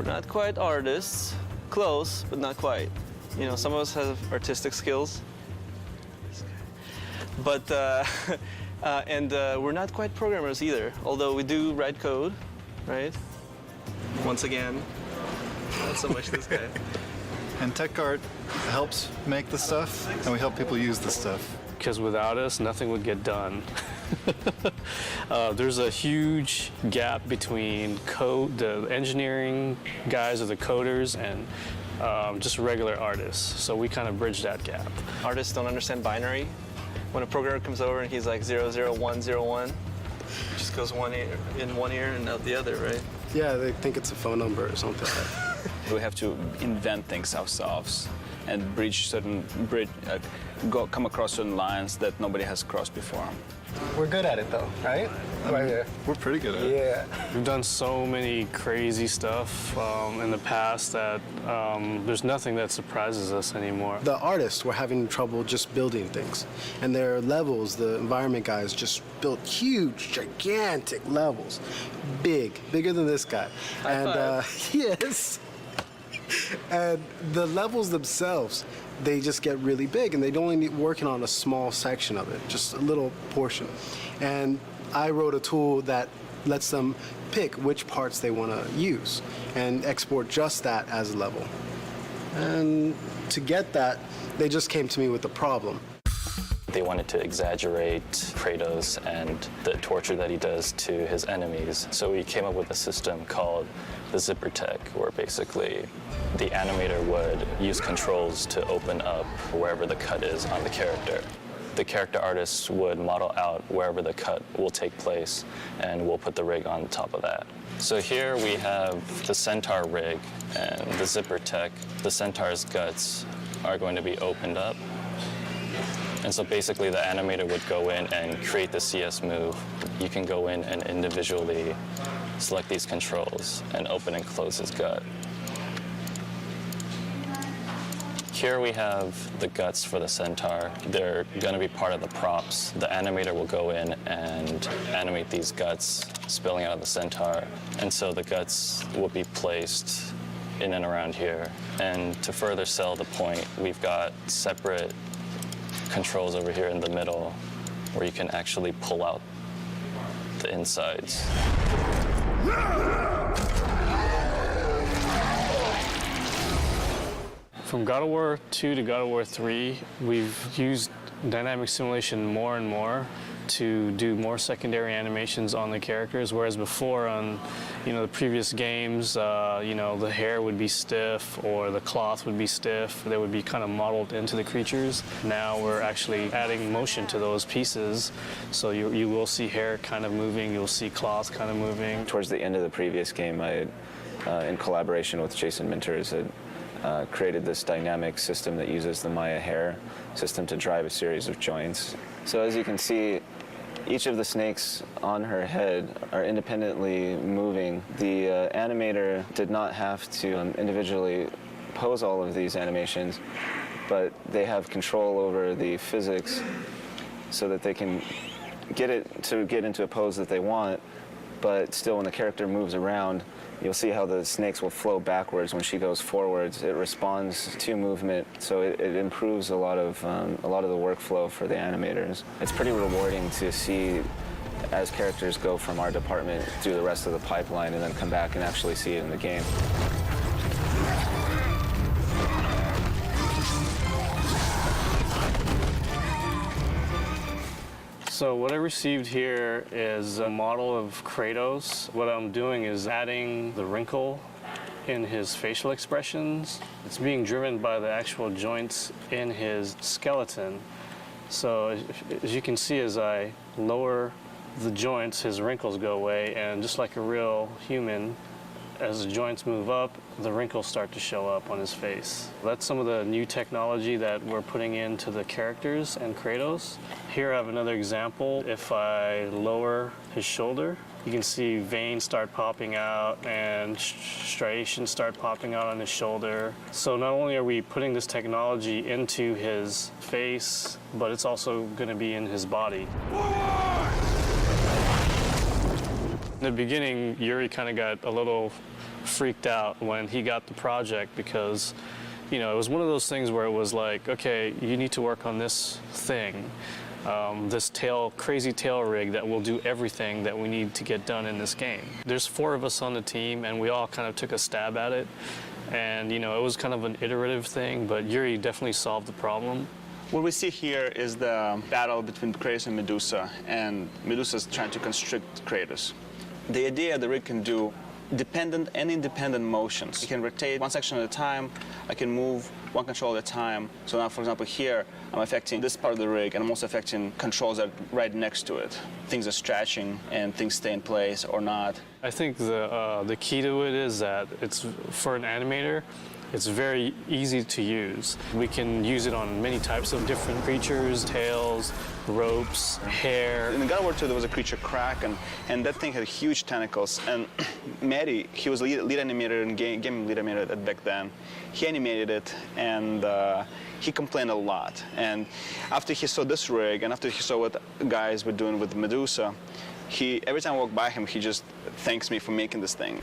not quite artists. Close, but not quite. You know, some of us have artistic skills. But, we're not quite programmers either, although we do write code, right? Once again, not so much this guy. And tech art helps make the stuff, and we help people use the stuff. Because without us, nothing would get done. There's a huge gap between the engineering guys or the coders and just regular artists. So we kind of bridge that gap. Artists don't understand binary. When a programmer comes over and he's like 00101, just goes one ear in one ear and out the other, right? Yeah, they think it's a phone number or something. We have to invent things ourselves and come across certain lines that nobody has crossed before. We're good at it though, right? Right here. We're pretty good at it. Yeah. We've done so many crazy stuff in the past that there's nothing that surprises us anymore. The artists were having trouble just building things. And their levels, the environment guys just built huge, gigantic levels. Bigger than this guy. Yes. And the levels themselves, they just get really big, and they'd only be working on a small section of it, just a little portion. And I wrote a tool that lets them pick which parts they want to use and export just that as a level. And to get that, they just came to me with a problem. They wanted to exaggerate Kratos and the torture that he does to his enemies. So we came up with a system called the zipper tech, where basically the animator would use controls to open up wherever the cut is on the character. The character artists would model out wherever the cut will take place, and we'll put the rig on top of that. So here we have the Centaur rig and the zipper tech. The Centaur's guts are going to be opened up. And so basically the animator would go in and create the CS move. You can go in and individually select these controls and open and close his gut. Here we have the guts for the Centaur. They're going to be part of the props. The animator will go in and animate these guts spilling out of the Centaur. And so the guts will be placed in and around here. And to further sell the point, we've got separate controls over here in the middle where you can actually pull out the insides. From God of War II to God of War III, we've used dynamic simulation more and more to do more secondary animations on the characters, whereas before on the previous games, the hair would be stiff or the cloth would be stiff. They would be kind of modeled into the creatures. Now we're actually adding motion to those pieces, so you will see hair kind of moving, you'll see cloth kind of moving. Towards the end of the previous game, I, in collaboration with Jason Minters, had created this dynamic system that uses the Maya hair system to drive a series of joints. So as you can see, each of the snakes on her head are independently moving. The animator did not have to individually pose all of these animations, but they have control over the physics so that they can get it to get into a pose that they want, but still when the character moves around, you'll see how the snakes will flow backwards when she goes forwards. It responds to movement, so it improves a lot of the workflow for the animators. It's pretty rewarding to see as characters go from our department through the rest of the pipeline and then come back and actually see it in the game. So what I received here is a model of Kratos. What I'm doing is adding the wrinkle in his facial expressions. It's being driven by the actual joints in his skeleton. So as you can see, as I lower the joints, his wrinkles go away, and just like a real human, as the joints move up, the wrinkles start to show up on his face. That's some of the new technology that we're putting into the characters and Kratos. Here I have another example. If I lower his shoulder, you can see veins start popping out and striations start popping out on his shoulder. So not only are we putting this technology into his face, but it's also going to be in his body. In the beginning, Yuri kind of got a little freaked out when he got the project because, you know, it was one of those things where it was like, okay, you need to work on this thing, this crazy tail rig that will do everything that we need to get done in this game. There's 4 of us on the team, and we all kind of took a stab at it. And, you know, it was kind of an iterative thing, but Yuri definitely solved the problem. What we see here is the battle between Kratos and Medusa, and Medusa's trying to constrict Kratos. The idea the rig can do dependent and independent motions. It can rotate one section at a time. I can move one control at a time. So now, for example, here, I'm affecting this part of the rig, and I'm also affecting controls that are right next to it. Things are stretching, and things stay in place or not. I think the key to it is that it's, for an animator, it's very easy to use. We can use it on many types of different creatures, tails, ropes, hair. In God of War II, there was a creature Kraken, and that thing had huge tentacles. And Matty, he was lead animator and game lead animator back then. He animated it, and he complained a lot. And after he saw this rig, and after he saw what guys were doing with Medusa, every time I walk by him, he just thanks me for making this thing.